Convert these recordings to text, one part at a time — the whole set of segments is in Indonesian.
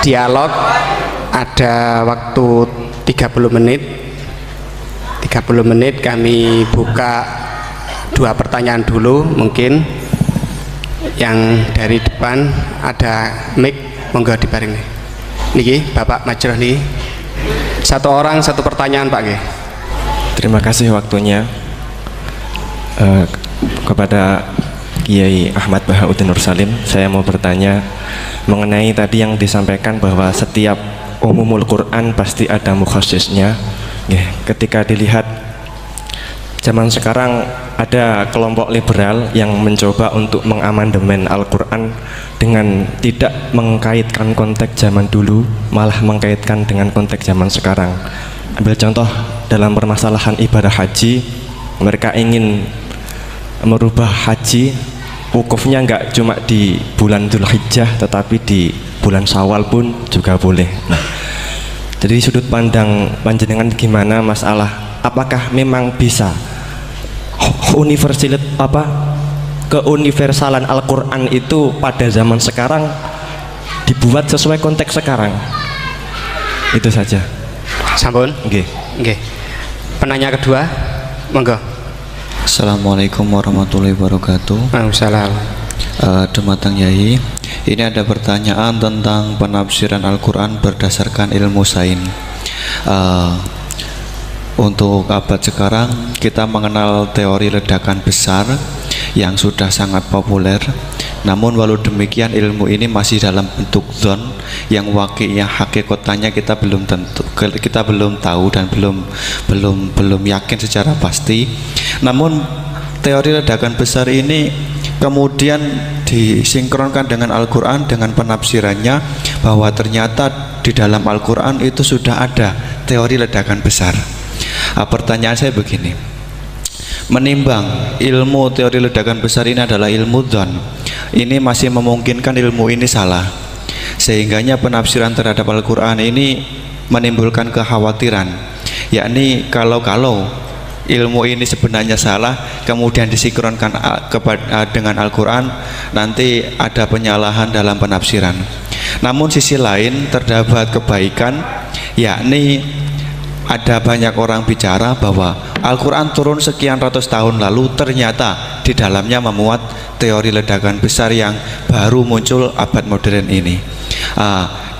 dialog ada waktu 30 menit. 30 menit kami buka 2 pertanyaan dulu. Mungkin yang dari depan ada mic, monggo dibaring nih. Niki Bapak Majroh nih. 1 orang 1 pertanyaan Pak nggih. Terima kasih waktunya. Kepada Kiai Ahmad Bahauddin Nur Salim, saya mau bertanya mengenai tadi yang disampaikan bahwa setiap umumul Quran pasti ada mukhassisnya. Ketika dilihat zaman sekarang ada kelompok liberal yang mencoba untuk mengamandemen Al-Quran dengan tidak mengkaitkan konteks zaman dulu, malah mengkaitkan dengan konteks zaman sekarang. Ambil contoh dalam permasalahan ibadah haji, mereka ingin merubah haji wukufnya nggak cuma di bulan Dzulhijjah tetapi di bulan Syawal pun juga boleh. Nah, jadi sudut pandang panjenengan gimana masalah apakah memang bisa keuniversalan Al-Quran itu pada zaman sekarang dibuat sesuai konteks sekarang? Itu saja. Sampun? Nggih. Nggih. Penanya kedua, monggo. Assalamualaikum warahmatullahi wabarakatuh. Waalaikumsalam. Dumateng Yai, ini ada pertanyaan tentang penafsiran Al-Quran berdasarkan ilmu sains. Untuk abad sekarang kita mengenal teori ledakan besar yang sudah sangat populer. Namun walau demikian ilmu ini masih dalam bentuk zon yang wakilnya hakikatnya kita belum tahu dan belum yakin secara pasti. Namun teori ledakan besar ini kemudian disinkronkan dengan Al-Quran dengan penafsirannya bahwa ternyata di dalam Al-Quran itu sudah ada teori ledakan besar. Pertanyaan saya begini, menimbang ilmu teori ledakan besar ini adalah ilmu dzon, ini masih memungkinkan ilmu ini salah, sehingganya penafsiran terhadap Al-Quran ini menimbulkan kekhawatiran, yakni kalau ilmu ini sebenarnya salah kemudian disinkronkan dengan Al-Quran, nanti ada penyalahan dalam penafsiran. Namun sisi lain terdapat kebaikan, yakni ada banyak orang bicara bahwa Al-Quran turun sekian ratus tahun lalu, ternyata di dalamnya memuat teori ledakan besar yang baru muncul abad modern ini.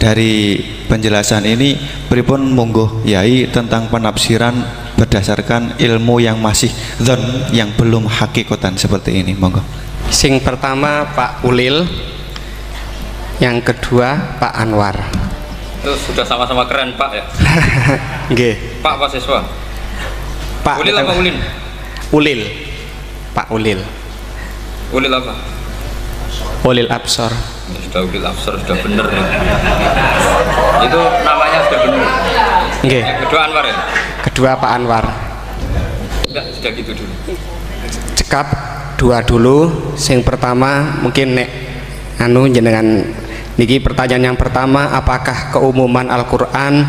Dari penjelasan ini pripun monggo Yai tentang penafsiran berdasarkan ilmu yang masih dzon, yang belum hakikatan seperti ini, monggo. Sing pertama Pak Ulil, yang kedua Pak Anwar. Itu sudah sama-sama keren Pak ya. Nggih. Pak mahasiswa. Pak Ulil apa Ulin? Ulil. Pak Ulil. Ulil apa? Ulil Absor. Sudah Ulil Absor, sudah bener ya. Itu namanya sudah bener. Nggih. Yang kedua Anwar ya? Kedua Pak Anwar. Enggak, sudah gitu dulu. Cekap 2 dulu. Sing pertama mungkin nek jenengan niki pertanyaan yang pertama, apakah keumuman Al-Quran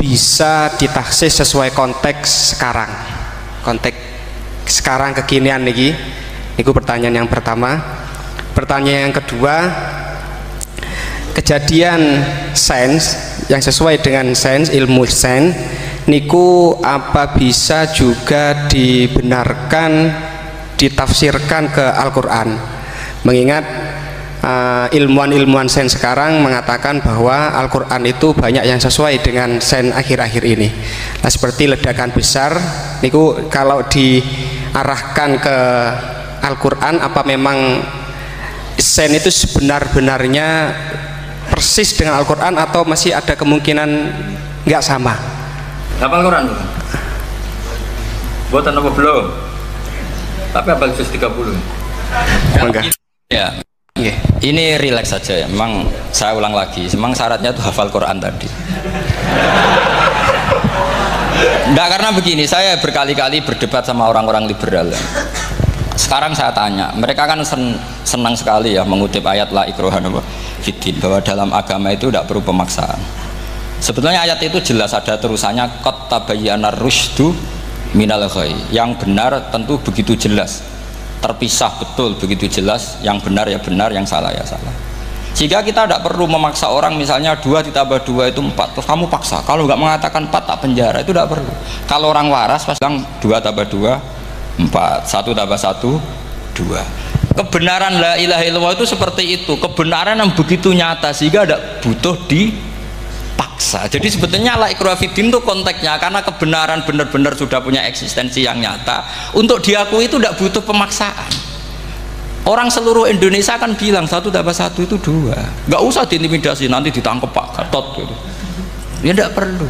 bisa ditaksis sesuai konteks sekarang, konteks sekarang kekinian niki. Niku pertanyaan yang pertama. Pertanyaan yang kedua, kejadian sains yang sesuai dengan sains, ilmu sains niku apa bisa juga dibenarkan ditafsirkan ke Al-Quran, mengingat ilmuwan-ilmuwan sains sekarang mengatakan bahwa Al-Quran itu banyak yang sesuai dengan sains akhir-akhir ini. Nah, seperti ledakan besar niku kalau diarahkan ke Al-Quran, apa memang sains itu sebenar-benarnya persis dengan Al-Quran atau masih ada kemungkinan nggak sama? Hafal Quran tuh? Buatan apa belum? Tapi hafal juz 30. Enggak. Ya. Yeah. Ini rileks saja ya. Memang saya ulang lagi. Memang syaratnya tuh hafal Quran tadi. Enggak, karena begini, saya berkali-kali berdebat sama orang-orang liberal ya. Sekarang saya tanya, mereka kan senang sekali ya mengutip ayat la ikraha fiddin, bahwa dalam agama itu tidak perlu pemaksaan. Sebetulnya ayat itu jelas ada terusannya, qad tabayyana rusydu minal ghayy. Yang benar tentu begitu jelas, terpisah betul begitu jelas, yang benar ya benar, yang salah ya salah. Sehingga kita tidak perlu memaksa orang, misalnya 2 ditambah 2 itu 4, terus kamu paksa, kalau nggak mengatakan 4 tak penjara, itu tidak perlu. Kalau orang waras pasti bilang 2 tambah 2 4, 1 tambah 1 2. Kebenaran la ilaha illallah itu seperti itu, kebenaran yang begitu nyata sehingga tidak butuh dipaksa. Jadi sebetulnya la ikraha fiddin itu konteksnya karena kebenaran benar-benar sudah punya eksistensi yang nyata, untuk diakui itu tidak butuh pemaksaan. Orang seluruh Indonesia kan bilang 1 tambah 1 itu 2, nggak usah diintimidasi nanti ditangkap Pak Gatot gitu. Ya tidak perlu.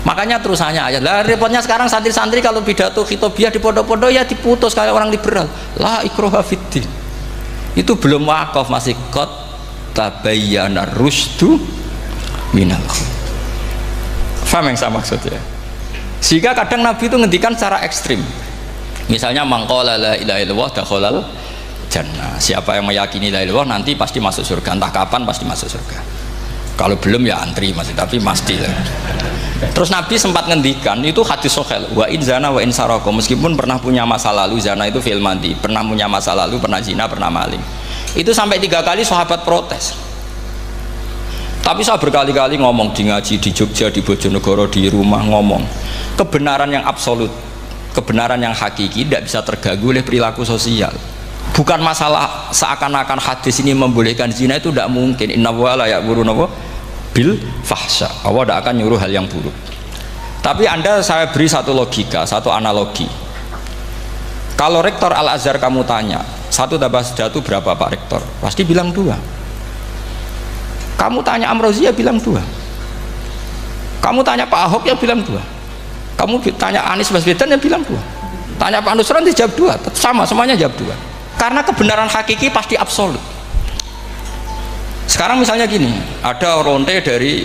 Makanya terusannya aja lah, repotnya sekarang santri-santri kalau pidato khitobiah di pondok-pondok ya diputus kayak orang liberal, la ikraha fiddin. Itu belum wakaf, masih qad tabayyana rusdu minal ghayy. Paham yang saya maksud ya? Sehingga kadang Nabi itu ngendikan secara ekstrim. Misalnya mangqala la ilaha illallah dakhalal jannah. Siapa yang meyakini la ilaha illallah nanti pasti masuk surga. Entah kapan pasti masuk surga. Kalau belum ya antri masih, tapi pasti lah. Terus Nabi sempat ngendikan, itu hadis sahih, wa in zana wa in saraka, meskipun pernah punya masa lalu, zina itu fi'il madhi, pernah punya masa lalu, pernah zina, pernah maling. Itu sampai 3 kali sahabat protes. Tapi saya berkali-kali ngomong di ngaji di Jogja, di Bojonegoro, di rumah ngomong, kebenaran yang absolut, kebenaran yang hakiki tidak bisa terganggu oleh perilaku sosial. Bukan masalah seakan-akan hadis ini membolehkan zina, itu tidak mungkin. Innallaha la ya'muru bil fahsya, Allah tidak akan nyuruh hal yang buruk. Tapi saya beri satu logika, satu analogi. Kalau rektor Al-Azhar kamu tanya 1 tambah 1 berapa Pak Rektor, pasti bilang 2. Kamu tanya Amrozi ya bilang 2. Kamu tanya Pak Ahok ya bilang 2. Kamu tanya Anies Baswedan ya bilang 2. Tanya Pak Nusron dijawab 2. Sama, semuanya jawab 2. Karena kebenaran hakiki pasti absolut. Sekarang misalnya gini, ada ronte dari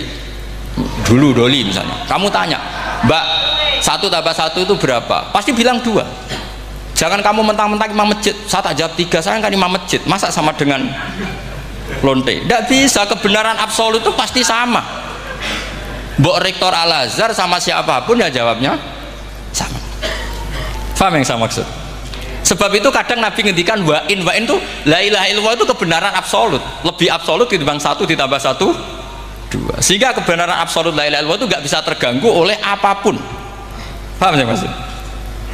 dulu Doli misalnya, kamu tanya Mbak 1 tambah 1 itu berapa, pasti bilang 2. Jangan kamu mentang-mentang imam masjid, saya tak jawab 3, saya kan imam masjid, masa sama dengan lonte? Tidak bisa, kebenaran absolut itu pasti sama. Mbok rektor Al-Azhar sama siapapun ya jawabnya sama. Paham yang saya maksud? Sebab itu kadang Nabi ngendikan wa in tuh la ilaha illallah itu kebenaran absolut, lebih absolut ketimbang 1 ditambah 1 2. Sehingga kebenaran absolut la ilaha illallah itu nggak bisa terganggu oleh apapun. Paham ya maksud?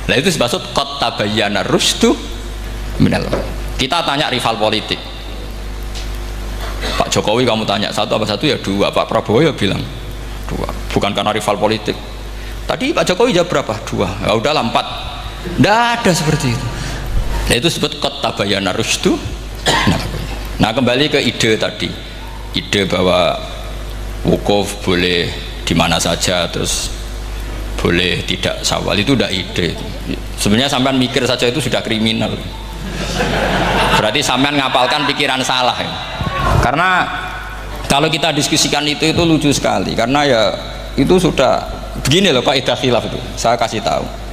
Nah itu maksud qad tabayyana rusdu minal ghayy. Kita tanya rival politik, Pak Jokowi kamu tanya 1 tambah 1 ya 2, Pak Prabowo ya bilang 2. Bukan karena rival politik. Tadi Pak Jokowi jawab berapa? 2. Ya udahlah 4. Tidak ada seperti itu. Nah itu disebut qad tabayyana rusdu. Nah kembali ke ide tadi, ide bahwa wukuf boleh di mana saja, terus boleh tidak syawal, itu udah ide. Sebenarnya sampean mikir saja itu sudah kriminal. Berarti sampean ngapalkan pikiran salah ya. Karena kalau kita diskusikan itu lucu sekali, karena ya itu sudah begini loh Pak, idah khilaf itu saya kasih tahu.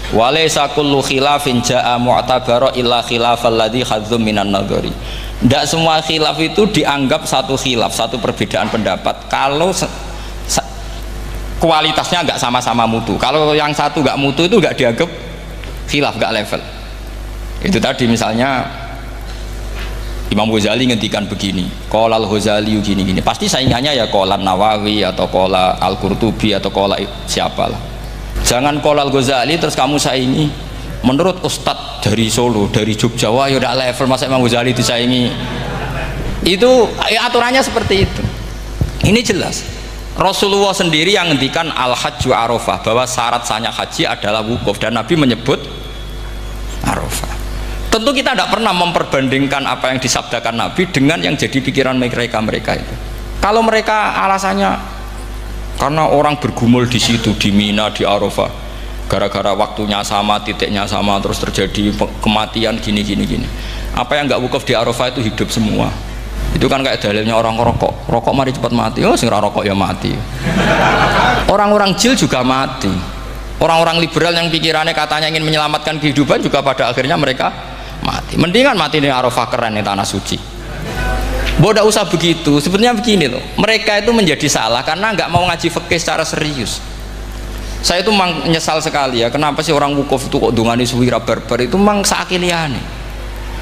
Walaysa kullu khilafin ja'a mu'tabara illa khilafal ladzi khadzum minan nadhari. Tidak semua khilaf itu dianggap satu khilaf, satu perbedaan pendapat kalau kualitasnya nggak sama-sama mutu. Kalau yang satu nggak mutu itu nggak dianggap khilaf, nggak level. Itu tadi misalnya Imam Ghazali ngendikan begini, qala al-Ghazali gini-gini, pasti saingannya ya qala Nawawi atau qala Al-Qurtubi atau qala siapalah. Jangan qala al-Ghazali terus kamu saingi menurut Ustadz dari Solo, dari Jogja, wah ya udah level, masa Imam Ghazali disaingi. Itu ya, aturannya seperti itu. Ini jelas Rasulullah sendiri yang ngendikan al-hajju arafah, bahwa syarat sahnya haji adalah wukuf, dan Nabi menyebut arafah. Tentu kita tidak pernah memperbandingkan apa yang disabdakan Nabi dengan yang jadi pikiran mereka itu. Kalau mereka alasannya karena orang bergumul di situ, di Mina, di Arafah, gara-gara waktunya sama, titiknya sama, terus terjadi kematian gini. Apa yang nggak wukuf di Arafah itu hidup semua. Itu kan kayak dalilnya orang rokok mari cepat mati. Oh sing rokok ya mati. Orang-orang jil juga mati. Orang-orang liberal yang pikirannya katanya ingin menyelamatkan kehidupan juga pada akhirnya mereka mati. Mendingan mati di Arafah, keren di tanah suci. Tidak usah begitu. Sebenarnya begini loh, mereka itu menjadi salah karena nggak mau ngaji fikih secara serius. Saya itu menyesal sekali ya, kenapa sih orang wukuf itu kok dungani suwira barbar, itu memang sakiliane.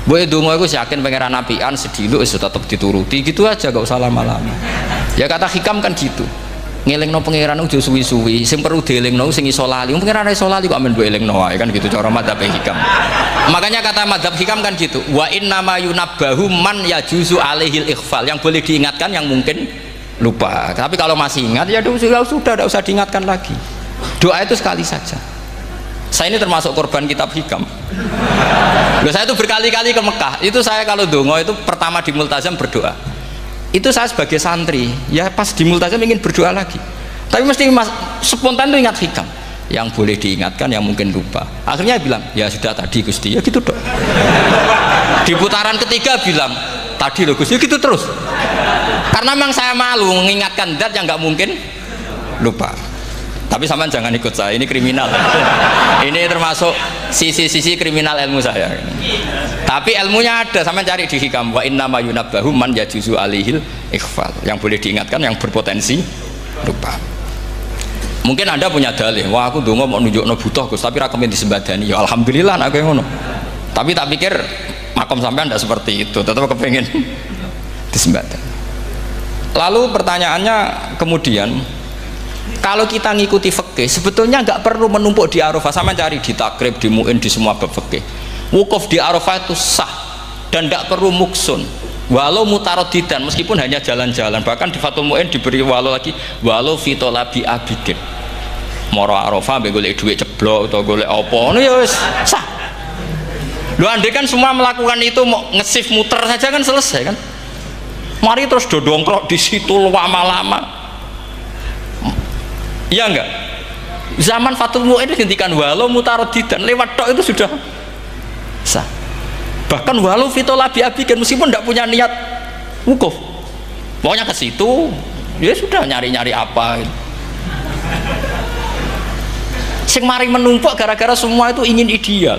Boy dongo aku yakin pangeran apian sediluk wis tetep dituruti gitu aja, gak usah lama-lama. Ya kata hikam kan gitu. Ngelingno pangeran udah suwi-suwi, sing perlu dielingno sing iso lali. Pangeran iso lali kok amen mbok elingno wae kan gitu cara madzhab hikam. Makanya kata madzhab hikam kan gitu. Wa inna ma yunabbahu man yajuzu alaihil ikhfal. Yang boleh diingatkan yang mungkin lupa. Tapi kalau masih ingat ya sudah tidak usah diingatkan lagi. Doa itu sekali saja. Saya ini termasuk korban kitab hikam. Loh, saya itu berkali-kali ke Mekah. Itu saya kalau dongo itu pertama di Multazam berdoa. Itu saya sebagai santri, ya pas di Multazam ingin berdoa lagi. Tapi mesti spontan itu ingat hikam. Yang boleh diingatkan, yang mungkin lupa. Akhirnya bilang, ya sudah tadi Gusti, ya gitu dong. Di putaran ketiga bilang, tadi loh Gusti, ya gitu terus. Karena memang saya malu mengingatkan zat yang nggak mungkin lupa. Tapi sampean jangan ikut saya, ini kriminal. Ini termasuk sisi-sisi kriminal ilmu saya. Tapi ilmunya ada, sampean cari di hikam. Wa inna ma yunabbahu man yajuzu alihil ikhfal. Yang boleh diingatkan, yang berpotensi lupa. Mungkin Anda punya dalih, wah aku dongo mau nunjukno butuh Gus, tapi ra kepen disembadani. Ya alhamdulillah aku yang ngono. Tapi tak pikir makom sampean tidak seperti itu, tetap kepengen disembadani. Lalu pertanyaannya kemudian, kalau kita ngikuti fikih sebetulnya nggak perlu menumpuk di Arafah, sama cari di takrib, di muin, di semua bab fikih. Wukuf di Arafah itu sah dan nggak perlu muksun, walau mutarodidan, meskipun hanya jalan-jalan. Bahkan di Fathul Muin diberi walau lagi, walau fitolabi abidin, moro Arafah be golek duit ceblok atau golek apa, ini ya sah. Lu andai kan semua melakukan itu mau ngesif muter saja kan selesai kan. Mari terus dodongkrok di situ lama-lama. Iya enggak? Zaman Fathul Mu'in dihentikan walau mutarodidan, lewat tok itu sudah sah. Bahkan walau fitolabi abikan, meskipun tidak punya niat wukuf, pokoknya ke situ ya sudah nyari-nyari apa gitu. Sing mari menumpuk gara-gara semua itu ingin ideal.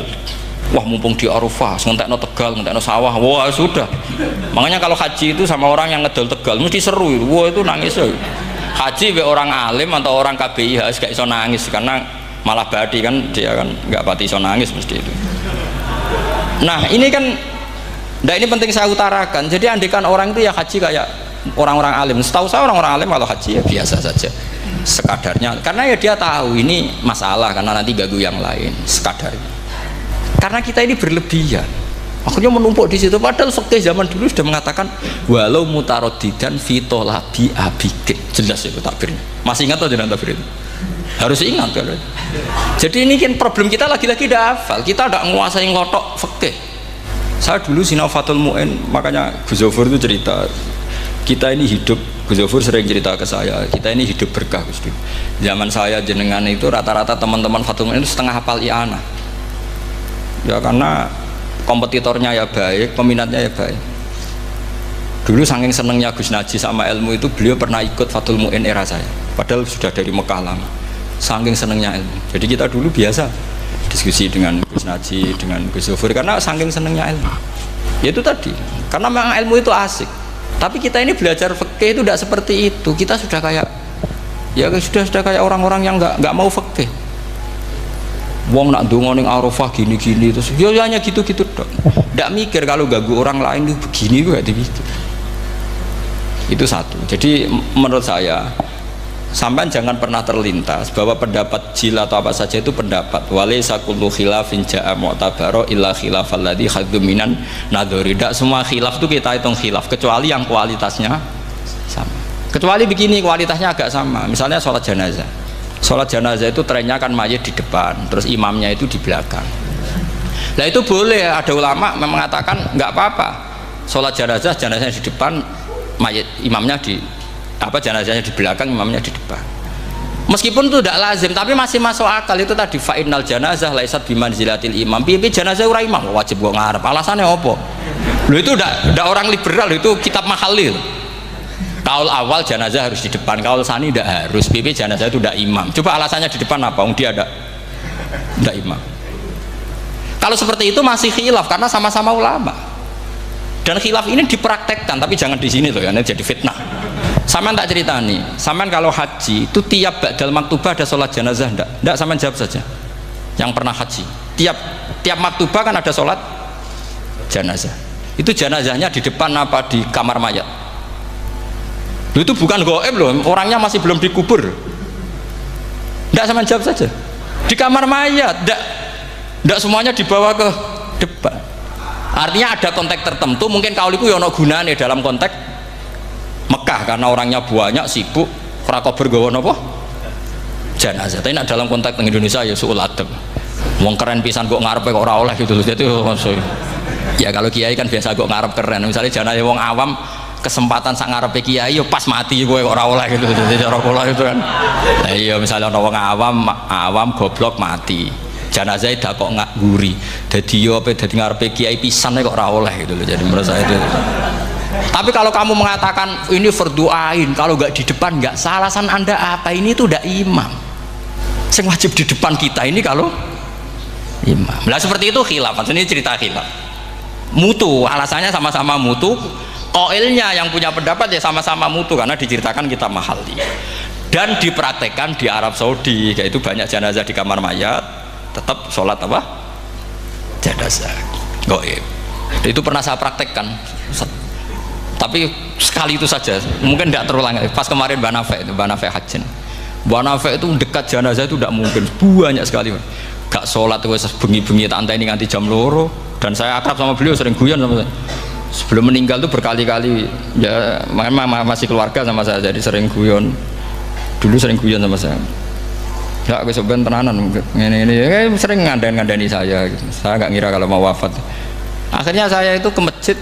Wah mumpung di Arafah, ngentekno Tegal, ngentekno sawah, wah sudah. Makanya kalau haji itu sama orang yang ngedol Tegal mesti seru itu, wah itu nangis ya. Haji be orang alim atau orang KBIH gak iso nangis karena malah badi kan, dia kan nggak pati iso nangis mesti itu. Nah ini kan, nah ini penting saya utarakan. Jadi andikan orang itu ya haji kayak orang-orang alim. Setahu saya orang-orang alim kalau haji ya biasa saja, sekadarnya. Karena ya dia tahu ini masalah karena nanti ganggu yang lain, sekadarnya. Karena kita ini berlebihan. Akhirnya menumpuk di situ. Padahal fikih zaman dulu sudah mengatakan walau mutarodidan fitolabi abikin. Jelas itu takbirnya. Masih ingat atau tidak takbir itu? Harus ingat kan? Jadi ini kan problem kita lagi-lagi tidak hafal. Kita tidak menguasai ngotok fikih. Saya dulu sinau Fathul Mu'in, makanya Gus Zofur itu cerita. Kita ini hidup, Gus Zofur sering cerita ke saya. Kita ini hidup berkah Gus. Zaman saya jenengan itu rata-rata teman-teman Fathul Mu'in itu setengah hafal i'anah. Ya karena kompetitornya ya baik, peminatnya ya baik. Dulu saking senengnya Gus Naji sama ilmu itu, beliau pernah ikut Fathul Mu'in era saya. Padahal sudah dari Mekah lama. Saking senengnya ilmu. Jadi kita dulu biasa diskusi dengan Gus Naji, dengan Gus Zofur karena saking senengnya ilmu. Ya itu tadi. Karena memang ilmu itu asik. Tapi kita ini belajar fikih itu tidak seperti itu. Kita sudah kayak, ya sudah kayak orang-orang yang nggak mau fikih. Wong nak dongo ning Arafah gini-gini terus ya hanya gitu-gitu dok. Ndak mikir kalau ganggu orang lain itu begini gue gak dipikir. Itu satu. Jadi menurut saya sampean jangan pernah terlintas bahwa pendapat jil atau apa saja itu pendapat. Walaysa kullu khilafin ja'a mu'tabaro illa khilafal ladzi khaddu minan nadhari. Tidak semua khilaf itu kita hitung khilaf kecuali yang kualitasnya sama. Kecuali begini kualitasnya agak sama. Misalnya sholat jenazah. Sholat jenazah itu trennya kan mayit di depan, terus imamnya itu di belakang. Nah itu boleh, ada ulama mengatakan nggak apa-apa. Sholat jenazahnya di depan, mayit imamnya di jenazahnya di belakang, imamnya di depan. Meskipun itu tidak lazim, tapi masih masuk akal. Itu tadi fa'innal janazah laisat bimanzilatil imam. Piye jenazah ora imam wajib gua ngarep. Alasannya apa? Loh itu udah orang liberal, itu kitab Mahalil. Kaul awal jenazah harus di depan, kaul sani tidak harus. PP jenazah itu tidak imam. Coba alasannya di depan apa? Dia ada tidak imam. Kalau seperti itu masih khilaf karena sama-sama ulama. Dan khilaf ini dipraktekkan, tapi jangan di sini loh ya, ini jadi fitnah. Saman tak cerita nih, saman kalau haji itu tiap ba'dal maktubah ada sholat jenazah enggak? Enggak, saman jawab saja. Yang pernah haji, tiap maktubah kan ada sholat jenazah. Itu jenazahnya di depan apa di kamar mayat? Itu bukan gaib loh, orangnya masih belum dikubur. Tidak, sama jawab saja. Di kamar mayat, tidak semuanya dibawa ke depan. Artinya ada konteks tertentu, mungkin kauliku yono gunane dalam konteks Mekah karena orangnya banyak, sibuk, rakober gawa napa? Jenazah. Tapi dalam konteks Indonesia ya suul adab. Wong keren pisan kok ngarepe kok ora oleh gitu. Jadi maksud ya kalau kiai kan biasa kok ngarep keren. Misalnya jenazah wong awam kesempatan sak ngarepe kiai yo pas mati kowe kok ora oleh gitu. Jadi cara kula itu kan. Lah iya misalnya ana wong awam goblok mati. Jenazah dak kok nguri. Dadi yo apa dadi ngarepe kiai pisan kok ora oleh gitu loh. Jadi menurut saya itu. Tapi kalau kamu mengatakan ini fardu ain, kalau nggak di depan nggak salah, alasan Anda apa? Ini tuh udah imam. Yang wajib di depan kita ini kalau imam. Nah seperti itu khilaf. Maksudnya ini cerita khilaf. Mutu, alasannya sama-sama mutu. Qailnya yang punya pendapat ya sama-sama mutu karena diceritakan kita mahali. Dan dipraktekkan di Arab Saudi, yaitu banyak jenazah di kamar mayat, tetap sholat apa? Jenazah. Gaib. Itu pernah saya praktekkan. Tapi sekali itu saja, mungkin tidak terulang. Pas kemarin Banafe Hajin, Banafe itu dekat jenazah itu tidak mungkin, banyak sekali. Gak sholat itu bengi-bengi tak anteni nganti jam loro. Dan saya akrab sama beliau, sering guyon sama saya. Sebelum meninggal tuh berkali-kali ya memang masih keluarga sama saya, jadi sering guyon. Dulu sering guyon sama saya. Ya aku sebenarnya tenanan ini sering ngandani saya gitu. Saya nggak ngira kalau mau wafat. Akhirnya saya itu ke masjid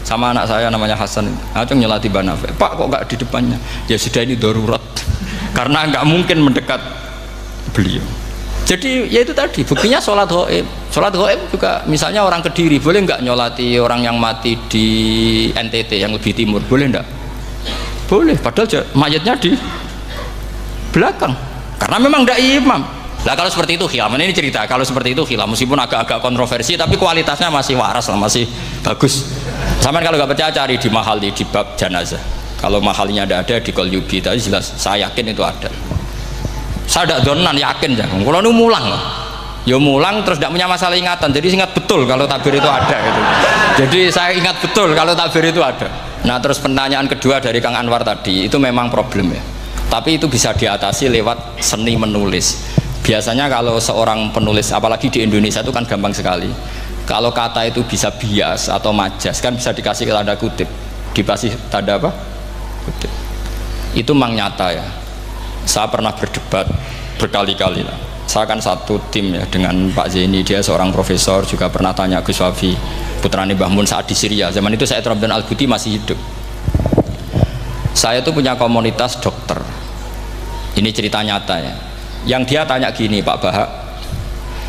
sama anak saya namanya Hasan, acung nyelati Banafe. Pak kok nggak di depannya? Ya sudah ini darurat karena nggak mungkin mendekat beliau. Jadi ya itu tadi buktinya sholat gaib. Sholat gaib juga misalnya orang Kediri boleh nggak nyolati orang yang mati di NTT yang lebih timur, boleh nggak? Boleh, padahal mayatnya di belakang karena memang tidak imam. Nah kalau seperti itu khilaf, ini cerita kalau seperti itu khilaf meskipun agak-agak kontroversi tapi kualitasnya masih waras lah, masih bagus. Sama kalau nggak percaya cari di mahali di bab jenazah. Kalau mahalinya ada di Qalyubi tadi jelas saya yakin itu ada. Saya tidak donan yakin jangan. Kalau nu mulang loh, ya mulang terus tidak punya masalah ingatan. Jadi ingat betul kalau takbir itu ada gitu. Jadi saya ingat betul kalau takbir itu ada. Nah terus pertanyaan kedua dari Kang Anwar tadi itu memang problem ya. Tapi itu bisa diatasi lewat seni menulis. Biasanya kalau seorang penulis, apalagi di Indonesia itu kan gampang sekali. Kalau kata itu bisa bias atau majas kan bisa dikasih tanda kutip. Dikasih tanda apa? Kutip. Itu memang nyata ya. Saya pernah berdebat berkali-kali lah. Saya kan satu tim ya dengan Pak Zaini, dia seorang profesor, juga pernah tanya Gus Wafi putrane Mbah Mun saat di Syria. Zaman itu saya Abdul Al-Buti masih hidup. Saya tuh punya komunitas dokter. Ini cerita nyata ya. Yang dia tanya gini, Pak Bahak,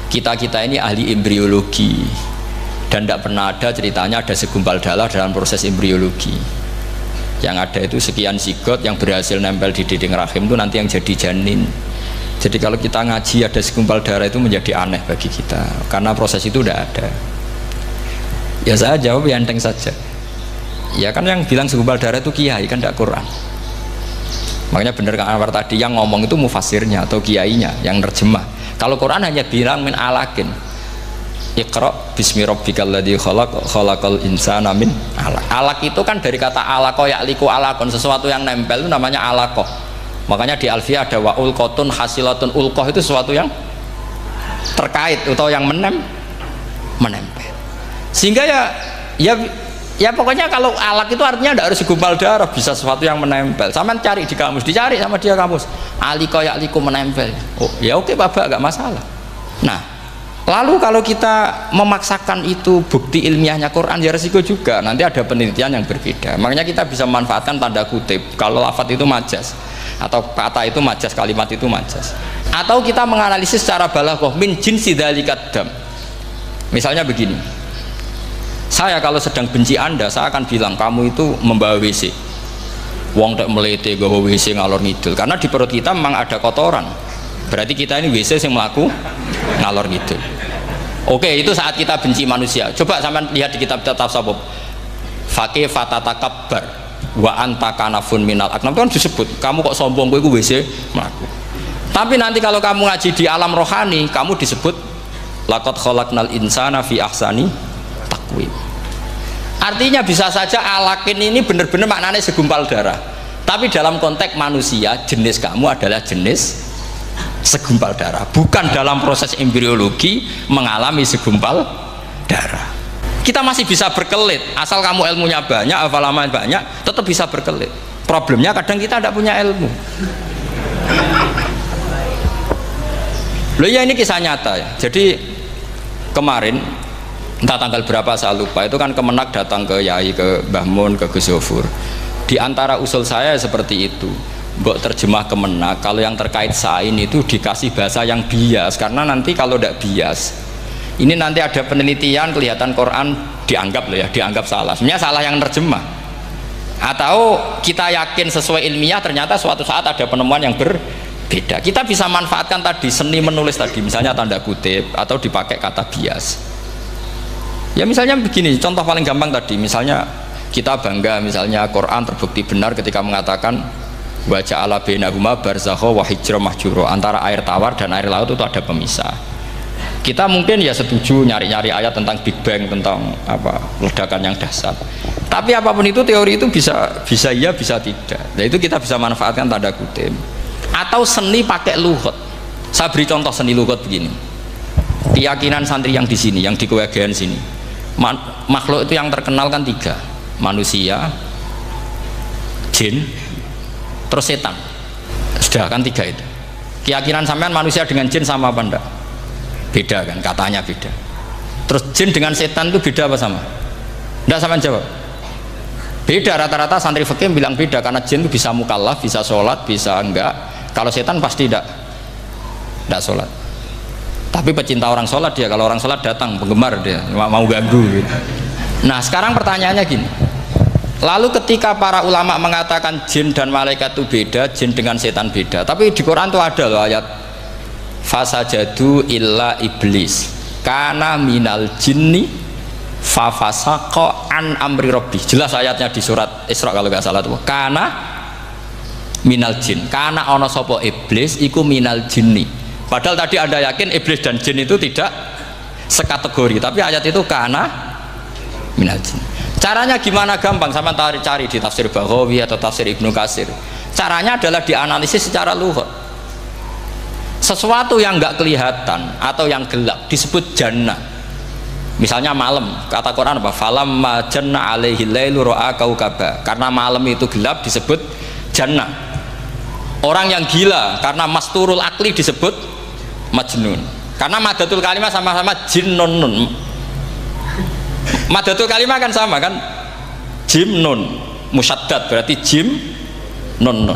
kita ini ahli embriologi dan tidak pernah ada ceritanya ada segumpal darah dalam proses embriologi. Yang ada itu sekian zigot yang berhasil nempel di dinding rahim itu nanti yang jadi janin. Jadi kalau kita ngaji ada segumpal darah itu menjadi aneh bagi kita karena proses itu tidak ada. Ya saya jawab ya enteng saja. Ya kan yang bilang segumpal darah itu kiai kan tidak Quran. Makanya benar Kang Anwar tadi yang ngomong itu mufasirnya atau kiainya yang nerjemah. Kalau Quran hanya bilang min alakin. Iqra bismi rabbikal ladzi khalaq khalaqal insana min alaq. Alaq itu kan dari kata alaqa ya'liku alaqon, sesuatu yang nempel itu namanya alaqah. Makanya di Alfiyah ada wa ulqatun hasilatun. Ulqah itu sesuatu yang terkait atau yang menempel. Sehingga ya pokoknya kalau alaq itu artinya tidak harus segumpal darah, bisa sesuatu yang menempel. Sama cari di kamus, dicari sama dia kamus. Alika ya'liku menempel. Oh, ya oke Bapak, enggak masalah. Nah, lalu kalau kita memaksakan itu bukti ilmiahnya Quran ya resiko juga, nanti ada penelitian yang berbeda. Makanya kita bisa memanfaatkan tanda kutip kalau lafadz itu majas atau kata itu majas, kalimat itu majas. Atau kita menganalisis secara balaghah min jinsi dzalikat dam. Misalnya begini, saya kalau sedang benci Anda, saya akan bilang kamu itu membawa WC. Wong tak melete gawa WC ngalor ngidul, karena di perut kita memang ada kotoran. Berarti kita ini WC yang melaku ngalor ngidul. Oke, itu saat kita benci manusia. Coba sampean lihat di kitab tasawuf. Faqih fatatakabbar wa anta kanafun minal aknam, itu kan disebut kamu kok sombong kowe iku WC mlaku. Tapi nanti kalau kamu ngaji di alam rohani, kamu disebut laqad khalaqnal insana fi ahsani taqwim. Artinya bisa saja alakin ini benar-benar maknanya segumpal darah, tapi dalam konteks manusia jenis kamu adalah jenis segumpal darah, bukan dalam proses embriologi mengalami segumpal darah. Kita masih bisa berkelit, asal kamu ilmunya banyak, hafalaman banyak, tetap bisa berkelit. Problemnya kadang kita tidak punya ilmu. Loh ya, ini kisah nyata ya. Jadi kemarin entah tanggal berapa saya lupa, itu kan Kemenak datang ke Yai, ke Mbah Mun, ke Gus Zofur. Di antara usul saya seperti itu, mbok terjemah Kemenak, kalau yang terkait sain itu dikasih bahasa yang bias, karena nanti kalau tidak bias, ini nanti ada penelitian kelihatan Quran dianggap loh ya, dianggap salah. Sebenarnya salah yang terjemah. Atau kita yakin sesuai ilmiah, ternyata suatu saat ada penemuan yang berbeda. Kita bisa manfaatkan tadi seni menulis tadi, misalnya tanda kutip atau dipakai kata bias. Ya misalnya begini, contoh paling gampang tadi, misalnya kita bangga misalnya Quran terbukti benar ketika mengatakan wa ja'ala bainahuma barzakha wa hijra mahjura, antara air tawar dan air laut itu ada pemisah. Kita mungkin ya setuju nyari-nyari ayat tentang Big Bang, tentang apa ledakan yang dahsyat. Tapi apapun itu teori itu bisa iya bisa tidak. Nah itu kita bisa manfaatkan tanda kutip. Atau seni pakai lughat. Saya beri contoh seni lughat begini. Keyakinan santri yang di sini, yang di kewagian sini, makhluk itu yang terkenal kan 3, manusia, jin, terus setan. Sudah kan 3 itu. Keyakinan sampean manusia dengan jin sama apa enggak? Beda kan, katanya beda. Terus jin dengan setan itu beda apa sama? Enggak, sama jawab. Beda, rata-rata santri fikih bilang beda, karena jin itu bisa mukallaf, bisa sholat, bisa enggak. Kalau setan pasti enggak sholat. Tapi pecinta orang sholat dia, kalau orang sholat datang, penggemar dia, mau ganggu gitu. Nah sekarang pertanyaannya gini, lalu ketika para ulama mengatakan jin dan malaikat itu beda, jin dengan setan beda, tapi di Quran itu ada loh ayat fasajadu illa iblis kana minal jinni fafasaqa an amri rabbi. Jelas ayatnya di surat Isra kalau nggak salah tuh, kana minal jin, kana ono sopo iblis iku minal jinni. Padahal tadi Anda yakin iblis dan jin itu tidak sekategori, tapi ayat itu kana minal jin. Caranya gimana? Gampang, sama cari di tafsir Baghawi atau tafsir Ibnu Katsir. Caranya adalah dianalisis secara lughat. Sesuatu yang nggak kelihatan atau yang gelap disebut jannah. Misalnya malam, kata Quran apa? Falamma janna alaihi lailu ra'a kaukaba. Karena malam itu gelap disebut jannah. Orang yang gila karena masturul akli disebut majnun. Karena madatul kalimah sama-sama jinnun. Madatul kalimah kan sama kan? Jim nun musyaddad berarti jim nun.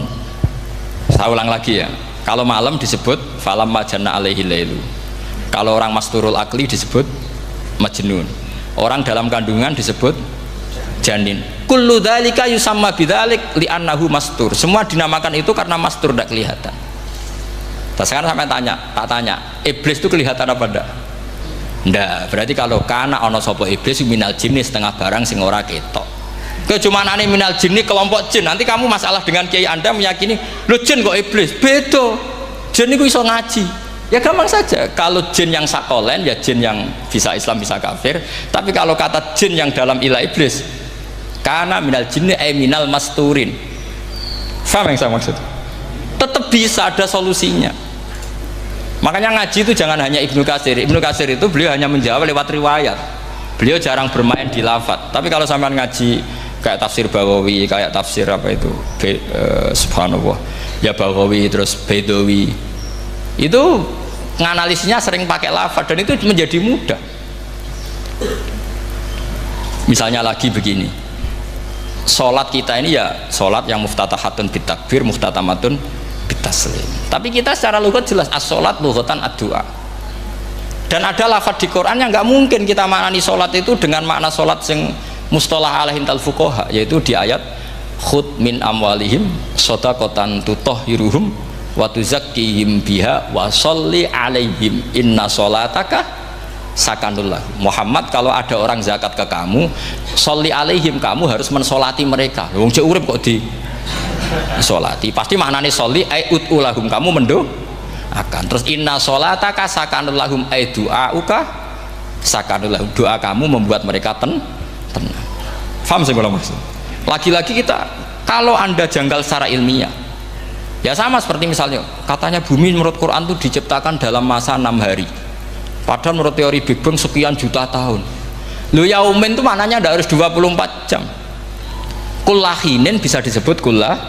Saya ulang lagi ya. Kalau malam disebut falamma janna alaihi lailu. Kalau orang masturul akli disebut majnun. Orang dalam kandungan disebut janin. Kullu dzalika yusamma bidzalik li'annahu mastur. Semua dinamakan itu karena mastur, tidak kelihatan. Nah, sekarang sampai tak tanya, iblis itu kelihatan apa enggak? Enggak. Berarti kalau kana ana sapa iblis minal jinni setengah barang sing ora ketok. Kecumanane minal jinni kelompok jin. Nanti kamu masalah dengan kiai Anda meyakini, "Lho jin kok iblis?" Beda. Jin itu iso ngaji. Ya gampang saja. Kalau jin yang sakolen ya jin yang bisa Islam bisa kafir. Tapi kalau kata jin yang dalam ilah iblis, karena minal jinni minal masturin. Faham yang saya maksud? Tetap bisa ada solusinya. Makanya ngaji itu jangan hanya Ibnu Katsir. Ibnu Katsir itu beliau hanya menjawab lewat riwayat. Beliau jarang bermain di lafadz. Tapi kalau sampean ngaji kayak tafsir Baghawi, kayak tafsir apa itu, subhanallah, ya Baghawi terus Bedawi, itu nganalisisnya sering pakai lafadz dan itu menjadi mudah. Misalnya lagi begini, sholat kita ini ya sholat yang muftatahatun bitakbir, muftatamatun bitaslim. Tapi kita secara lughat jelas as-sholat lughatan ad-du'a. Dan ada lafadz di Quran yang nggak mungkin kita maknani sholat itu dengan makna sholat yang mustalah alaihim tal fuqaha, yaitu di ayat khud min amwalihim shadaqatan tutahhiruhum wa tuzakkihim biha wa sholli alaihim inna sholataka sakanul lahum. Muhammad, kalau ada orang zakat ke kamu, sholli alaihim, kamu harus mensolati mereka. Wong cek urip kok di solati, pasti maknanya sholli ai utulahum, kamu mendoakan. Terus inna sholataka sakanul lahum ai du'auka sakanul lahum, doa kamu membuat mereka tenang. Paham sih kalau maksud? Lagi-lagi kita, kalau Anda janggal secara ilmiah, ya sama seperti misalnya katanya bumi menurut Quran itu diciptakan dalam masa 6 hari, padahal menurut teori Big Bang sekian juta tahun. Lo yaumin itu maknanya tidak harus 24 jam. Kullahinin bisa disebut kullah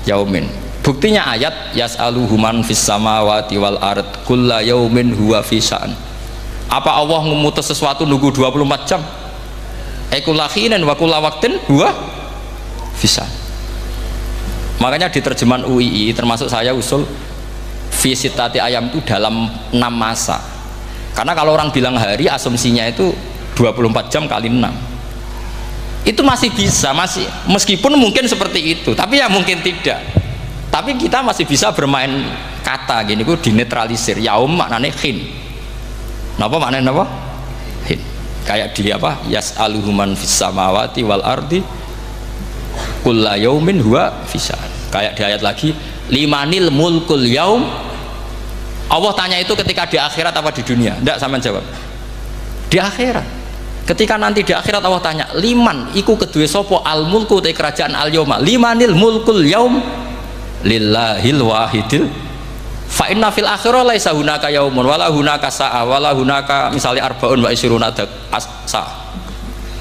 yaumin. Buktinya ayat yas'aluhu man fis samawati wal ard kulla yaumin huwa fi sya'an. Apa Allah memutus sesuatu nunggu 24 jam? Kullahinin wa kulla waqtin huwa fi sya'an. Makanya di terjemahan UII termasuk saya usul visitati ayam itu dalam 6 masa. Karena kalau orang bilang hari asumsinya itu 24 jam kali 6. Itu masih bisa, masih meskipun mungkin seperti itu, tapi ya mungkin tidak. Tapi kita masih bisa bermain kata gini, ku dinetralisir. Yaum maknanya khin. Napa maknanya napa? Khin. Kayak di apa? Yas'aluhu man fis samawati wal ardi kulla yaumin huwa fisa. Kayak di ayat lagi limanil mulkul yaum. Allah tanya itu ketika di akhirat apa di dunia? Tidak, sama jawab di akhirat. Ketika nanti di akhirat Allah tanya liman iku kedue sopo al mulku te kerajaan al yauma limanil mulkul yaum lillahil wahidil fa inna fil akhirah laisa hunaka yaumun wala hunaka sa'a wala hunaka misalnya arbaun wa isruna sa.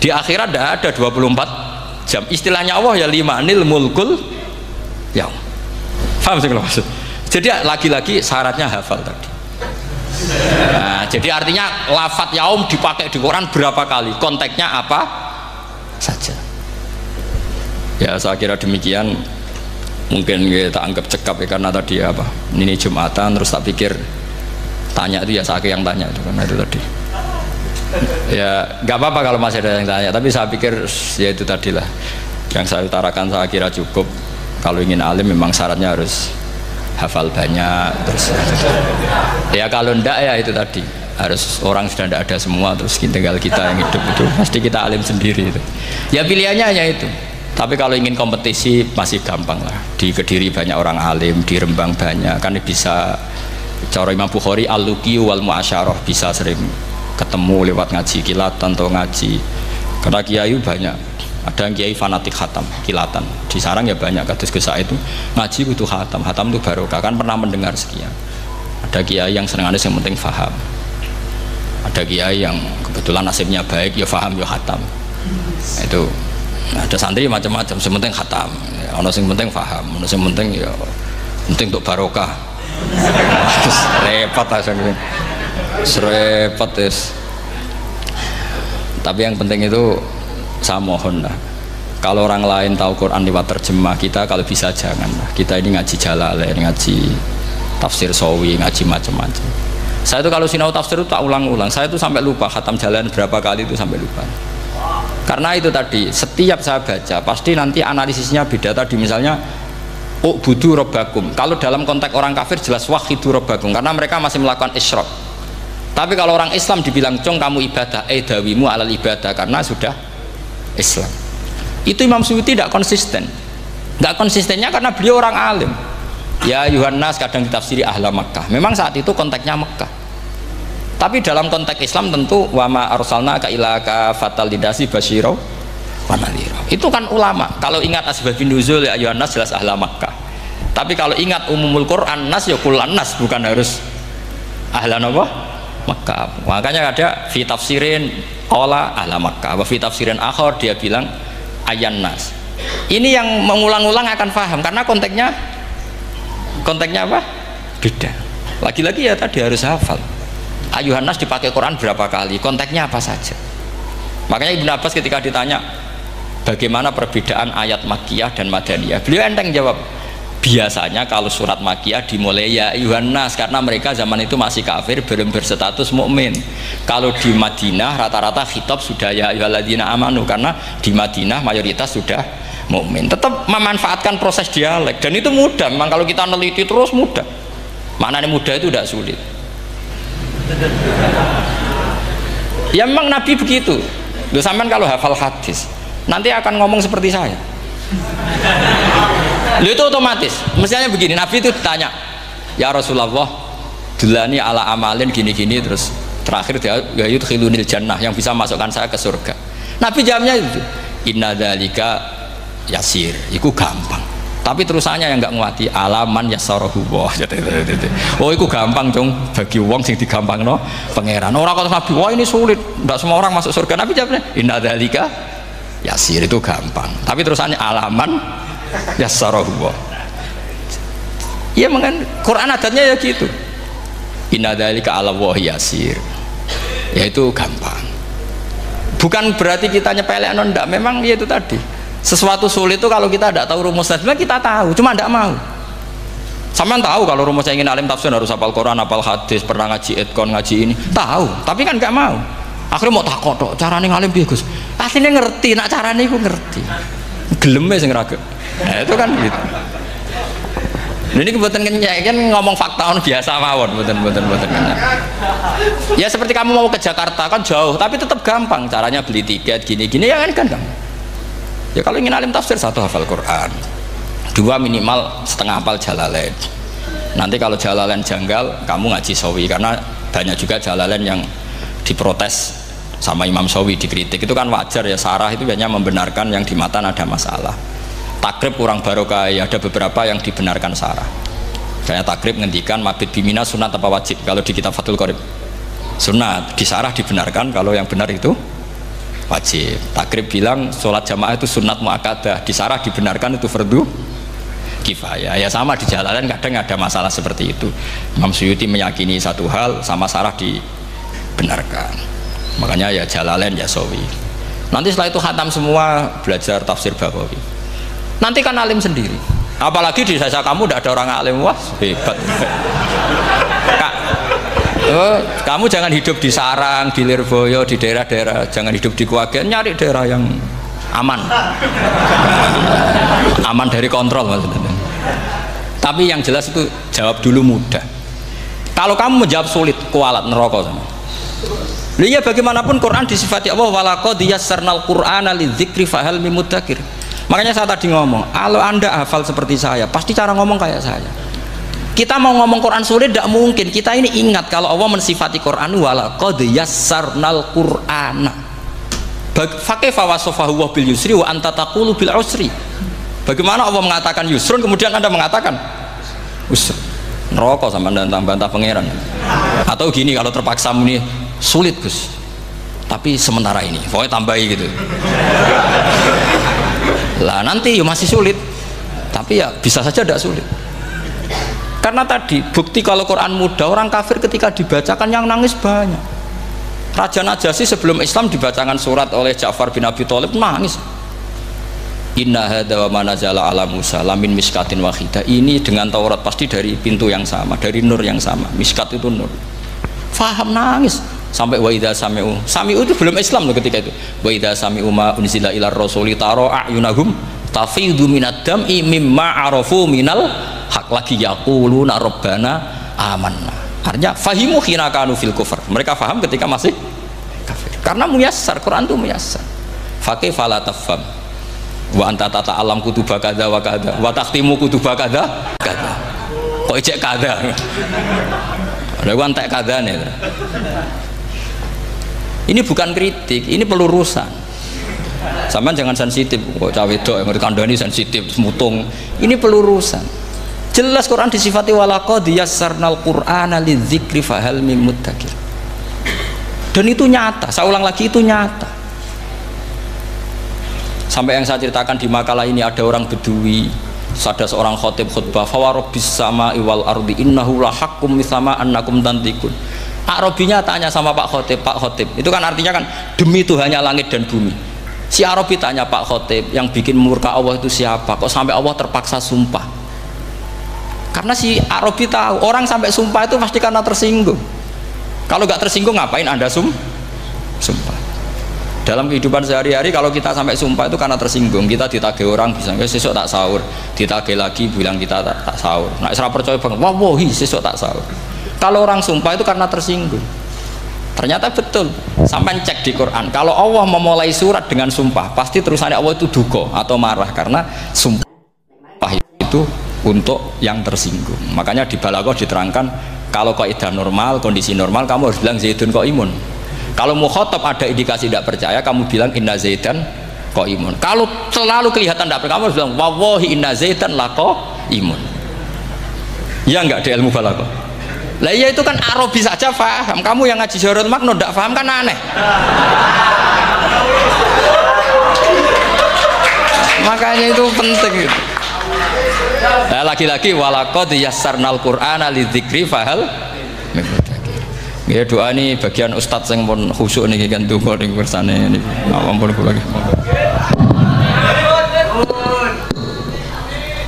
Di akhirat tidak ada 24 jam. Istilahnya Allah ya limanil mulkul yaum. Paham sih kalau maksud? Jadi lagi-lagi syaratnya hafal tadi. Nah, jadi artinya lafadz yaum dipakai di Quran berapa kali? Konteksnya apa saja? Ya saya kira demikian. Mungkin kita anggap cekap ya karena tadi apa? Ini Jumatan terus tak pikir tanya itu ya saya yang tanya itu karena itu tadi. Ya nggak apa-apa kalau masih ada yang tanya, tapi saya pikir ya itu tadilah yang saya utarakan saya kira cukup. Kalau ingin alim memang syaratnya harus hafal banyak terus ya kalau ndak ya itu tadi harus orang sudah ndak ada semua terus tinggal kita yang hidup itu pasti kita alim sendiri itu ya pilihannya hanya itu. Tapi kalau ingin kompetisi masih gampang lah, di Kediri banyak orang alim, di Rembang banyak kan bisa. Cara Imam Bukhari al-luqi wal mu'asyarah bisa sering ketemu lewat ngaji kilatan atau ngaji karena kiai banyak. Ada yang kiai fanatik khatam kilatan di sarang ya banyak kados Gus Said itu ngaji butuh khatam itu barokah kan pernah mendengar sekian. Ada kiai yang senengannya yang penting faham, ada kiai yang kebetulan nasibnya baik ya faham ya khatam itu. Ada santri macam-macam yang penting khatam ya, ono yang penting faham, ono yang penting ya penting untuk barokah. Terus repot aja repot terus. Tapi yang penting itu saya mohon lah, kalau orang lain tahu Quran lewat terjemah, kita kalau bisa jangan lah. Kita ini ngaji Jalalain, ngaji tafsir Sawi, ngaji macam-macam. Saya itu kalau sinau tafsir itu tak ulang-ulang, saya itu sampai lupa khatam Jalalain berapa kali itu sampai lupa. Karena itu tadi setiap saya baca pasti nanti analisisnya beda. Tadi misalnya u'budu rabbakum, kalau dalam konteks orang kafir jelas wahidu rabbakum karena mereka masih melakukan isyrak. Tapi kalau orang Islam dibilang cong kamu ibadah, dawimu alal ibadah karena sudah Islam. Itu Imam Suyuti tidak konsisten. Nggak konsistennya karena beliau orang alim. Ya Yohanes kadang ditafsiri ahla Makkah. Memang saat itu konteksnya Makkah. Tapi dalam konteks Islam tentu wama arsalnaka illa kafatal lidasi basyira wa nadhira. Itu kan ulama. Kalau ingat asbabun nuzul ya Yohanes jelas ahla Makkah. Tapi kalau ingat umumul Quran nas ya kullan nas, bukan harus ahla apa? Makkah. Makanya ada fi tafsirin qala ahla Makkah, wa fi tafsirin akhar dia bilang ayan nas. Ini yang mengulang-ulang akan paham karena konteksnya apa? Beda. Lagi-lagi ya tadi harus hafal. Ayuhan nas dipakai Quran berapa kali? Konteksnya apa saja? Makanya Ibnu Abbas ketika ditanya bagaimana perbedaan ayat Makkiyah dan Madaniyah, beliau enteng jawab. Biasanya kalau surat Makkiyah dimulai ya ayuhan nas karena mereka zaman itu masih kafir belum berstatus mukmin. Kalau di Madinah rata-rata khitab sudah ya ayyuhalladzina amanu karena di Madinah mayoritas sudah mukmin. Tetap memanfaatkan proses dialek dan itu mudah. Memang kalau kita neliti terus mudah. Maknanya mudah itu tidak sulit. Ya memang Nabi begitu. Loh sampean kalau hafal hadis nanti akan ngomong seperti saya. Loh itu otomatis. Misalnya begini, Nabi itu ditanya, ya Rasulullah, dulani ala amalin gini-gini terus terakhir dia yudkhilunil jannah yang bisa masukkan saya ke surga. Nabi jawabnya itu, inna dzalika yasir, iku gampang. Tapi terusannya yang nggak nguati alaman yassarahu wah. Oh iku gampang dong bagi wong sing digampangno pangeran. Ora kok Nabi, wah ini sulit, enggak semua orang masuk surga. Nabi jawabnya inna dzalika yasir, itu gampang. Tapi terusannya alaman yassarahu wah. Ya mengen Quran adatnya ya gitu. Inna dzalika ala wahi yasir. Yaitu gampang. Bukan berarti kita nyepelekno, ndak, memang ya itu tadi. Sesuatu sulit itu kalau kita tidak tahu rumusnya, sebenarnya kita tahu, cuma tidak mau. Sampean tahu kalau rumusnya ingin alim tafsir harus hafal Quran, hafal hadis, pernah ngaji etkon, ngaji ini, tahu, tapi kan nggak mau. Akhirnya mau takut tok, carane ngalim piye Gus? Asline ngerti, nak carane iku ngerti. Geleme sing ra. Nah, itu kan gitu. Ini kebetulan kenyek kan ngomong fakta biasa mawon, betul. Ya seperti kamu mau ke Jakarta kan jauh, tapi tetap gampang. Caranya beli tiket gini-gini ya kan gampang. Ya kalau ingin alim tafsir, 1 hafal Quran, 2 minimal setengah hafal Jalalain. Nanti kalau Jalalain janggal, kamu ngaji Sawi, karena banyak juga Jalalain yang diprotes sama Imam Sawi, dikritik. Itu kan wajar ya, sarah itu hanya membenarkan yang di matan ada masalah. Takrib kurang barokah, ya ada beberapa yang dibenarkan sarah. Kayak takrib ngendikan mabit bimina sunat apa wajib, kalau di kitab Fathul Qorib sunat, di sarah dibenarkan kalau yang benar itu wajib. Takrib bilang sholat jamaah itu sunat muakkadah, di sarah dibenarkan itu fardu kifayah. Ya sama di Jalalain kadang ada masalah seperti itu. Imam Suyuti meyakini satu hal, sama sarah dibenarkan. Makanya ya Jalalain ya Sawi. Nanti setelah itu khatam semua, belajar tafsir Baghawi. Nanti kan alim sendiri. Apalagi di desa kamu tidak ada orang alim, wah hebat. Kak, kamu jangan hidup di sarang, di Lirboyo, di daerah-daerah, jangan hidup di Kuwagen, nyari daerah yang aman, aman dari kontrol maksudnya. Tapi yang jelas itu jawab dulu mudah. Kalau kamu menjawab sulit, kualat neraka sama. Lihat bagaimanapun Quran disifati Allah walaqad yassarnal Qur'ana lidzikri fahal mim mudzakir. Makanya saya tadi ngomong, kalau anda hafal seperti saya, pasti cara ngomong kayak saya. Kita mau ngomong Quran sulit tidak mungkin. Kita ini ingat kalau Allah mensifati Quran walaqad yassarnal Qur'ana. Fakaifa wasafahu wa bil yusri wa anta taqulu bil usri. Bagaimana Allah mengatakan yusrun kemudian anda mengatakan usr? Neraka sama bantah pangeran. Atau gini, kalau terpaksa muni sulit Gus, tapi sementara ini pokoknya tambahi gitu. Lah nanti ya masih sulit, tapi ya bisa saja tidak sulit. Karena tadi bukti kalau Quran mudah, orang kafir ketika dibacakan yang nangis banyak. Raja Najasyi sebelum Islam dibacakan surat oleh Ja'far bin Abi Thalib nangis. Inna hadza wa ma nazala ala Musa lamin miskatin wahidah. Ini dengan Taurat pasti dari pintu yang sama, dari nur yang sama. Miskat itu nur. Faham nangis. Sampai wa idza sami'u itu belum Islam loh ketika itu. Wa idza sami'u ma unzila ilar rasuli taro a'yunahum tafidu minad dam'i mimma arafu minal haq, lagi yaquluna rabbana amanna. Artinya fahimu khina kanu fil kufr. Mereka faham ketika masih kafir. Karena muyassar, Quran itu muyassar. Faqih fala tafham. Wa anta tata'alam kutuba kadza wa kadza wa takhtimu kutuba kadza kadza. Kok ejek kadza. Ada gua entek kadane. Ini bukan kritik, ini pelurusan. Sampean jangan sensitif, kok cawe wedok yang kandhani sensitif, mutung. Ini pelurusan. Jelas Quran disifati walaqad yassarnal Qur'ana lidzikri fahal mim mudzakir. Dan itu nyata, saya ulang lagi, itu nyata. Sampai yang saya ceritakan di makalah ini, ada orang Bedui, ada seorang khotib khutbah, fa rabbis sama'i wal ardi innahu la haqqum mithla annakum tantikun. Arabinya tanya sama Pak Khotib, itu kan artinya kan demi Tuhannya langit dan bumi. Si Arabi tanya Pak Khotib, yang bikin murka Allah itu siapa? Kok sampai Allah terpaksa sumpah? Karena si Arabi tahu orang sampai sumpah itu pasti karena tersinggung. Kalau nggak tersinggung ngapain anda sumpah? Dalam kehidupan sehari-hari kalau kita sampai sumpah itu karena tersinggung. Kita ditagih orang bisa sesuk tak sahur, ditagih lagi bilang kita tak sahur. Nah, serap percaya bang, wallahi sesuk tak sahur. Kalau orang sumpah itu karena tersinggung. Ternyata betul. Sampai cek di Quran, kalau Allah memulai surat dengan sumpah, pasti terusannya Allah itu duka atau marah, karena sumpah itu untuk yang tersinggung. Makanya di Balaghah diterangkan, kalau kaidah normal, kondisi normal, kamu harus bilang Zaidun qaimun. Kalau mukhatab ada indikasi tidak percaya, kamu bilang inna Zaidan imun. Kalau selalu kelihatan tidak kamu harus bilang wallahi inna zaidan imun. Ya enggak di ilmu balaghah. Lah iya itu kan Arabi saja paham. Kamu yang ngaji Jawahirul Maknun tidak paham kan aneh. Makanya itu penting gitu. Nah, lagi-lagi walaqad yassarnal qur'ana lidzikri fahal ya doa ini bagian ustadz yang pun khusyuk nih kan donga ning kersane niku. Ampun kula lagi.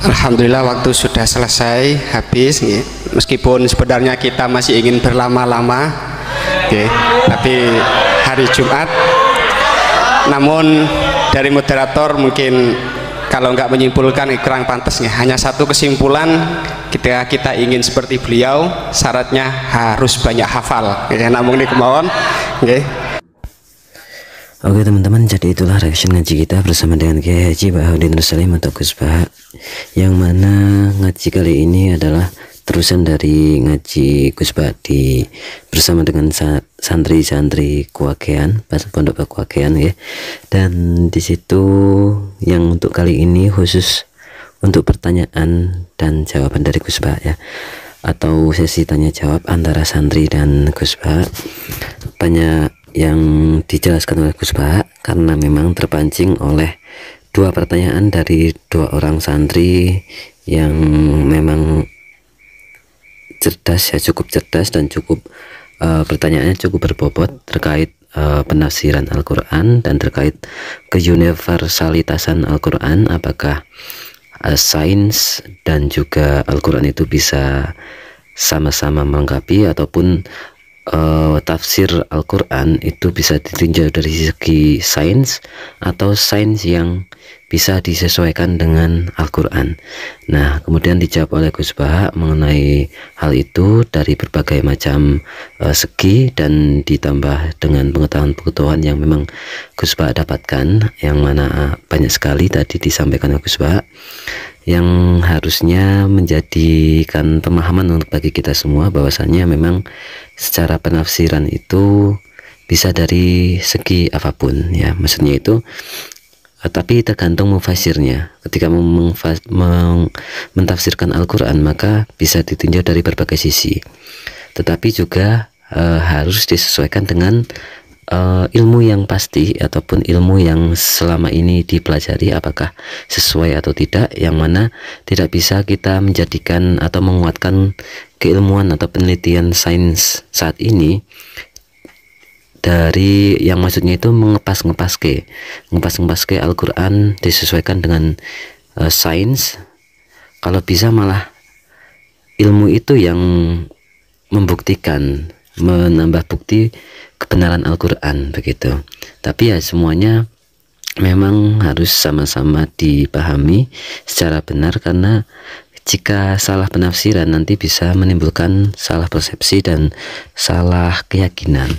Alhamdulillah waktu sudah selesai habis ya. Meskipun sebenarnya kita masih ingin berlama-lama ya, tapi hari Jumat, namun dari moderator mungkin kalau nggak menyimpulkan kurang pantasnya, hanya satu kesimpulan, ketika kita ingin seperti beliau syaratnya harus banyak hafal ya, namun ini kemauan okay. Oke teman-teman, jadi itulah reaction ngaji kita bersama dengan Kiai Haji Bahaudin Nur Salim atau Gus Baha, yang mana ngaji kali ini adalah terusan dari ngaji Gus Baha bersama dengan santri-santri Kuakean, Pondok Kuakean ya. Dan disitu yang untuk kali ini khusus untuk pertanyaan dan jawaban dari Gus Baha ya, atau sesi tanya jawab antara santri dan Gus Baha. Banyak yang dijelaskan oleh Gus Baha karena memang terpancing oleh dua pertanyaan dari dua orang santri yang memang cerdas ya, cukup cerdas dan cukup pertanyaannya cukup berbobot terkait penafsiran Al-Quran dan terkait keuniversalitasan Al-Quran, apakah sains dan juga Al-Quran itu bisa sama-sama melengkapi, ataupun tafsir Al-Quran itu bisa ditinjau dari segi sains atau sains yang bisa disesuaikan dengan Al-Quran. Nah, kemudian dijawab oleh Gus Baha mengenai hal itu dari berbagai macam segi, dan ditambah dengan pengetahuan-pengetahuan yang memang Gus Baha dapatkan, yang mana banyak sekali tadi disampaikan oleh Gus Baha, yang harusnya menjadikan pemahaman untuk bagi kita semua bahwasanya memang secara penafsiran itu bisa dari segi apapun ya, maksudnya itu tapi tergantung mufasirnya. Ketika mentafsirkan Al-Quran maka bisa ditinjau dari berbagai sisi, tetapi juga harus disesuaikan dengan ilmu yang pasti ataupun ilmu yang selama ini dipelajari apakah sesuai atau tidak, yang mana tidak bisa kita menjadikan atau menguatkan keilmuan atau penelitian sains saat ini dari yang maksudnya itu mengepas ke Al-Quran disesuaikan dengan sains. Kalau bisa malah ilmu itu yang membuktikan, menambah bukti kebenaran Al-Quran begitu. Tapi ya semuanya memang harus sama-sama dipahami secara benar, karena jika salah penafsiran nanti bisa menimbulkan salah persepsi dan salah keyakinan.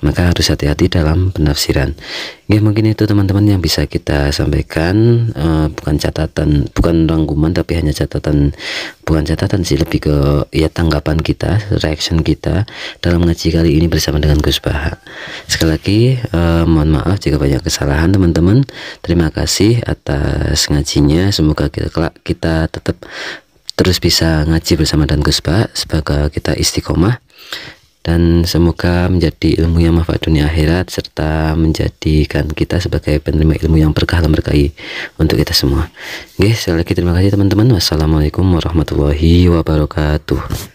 Maka harus hati-hati dalam penafsiran. Ya, mungkin itu teman-teman yang bisa kita sampaikan, bukan catatan, bukan rangkuman, tapi hanya catatan, bukan catatan sih, lebih ke ya tanggapan kita, reaction kita dalam ngaji kali ini bersama dengan Gus Baha. Sekali lagi mohon maaf jika banyak kesalahan teman-teman. Terima kasih atas ngajinya. Semoga kita tetap terus bisa ngaji bersama dengan Gus Baha, semoga kita istiqomah, dan semoga menjadi ilmu yang manfaat dunia akhirat, serta menjadikan kita sebagai penerima ilmu yang berkah dan berkahi untuk kita semua. Oke, sekali lagi terima kasih teman-teman. Wassalamualaikum warahmatullahi wabarakatuh.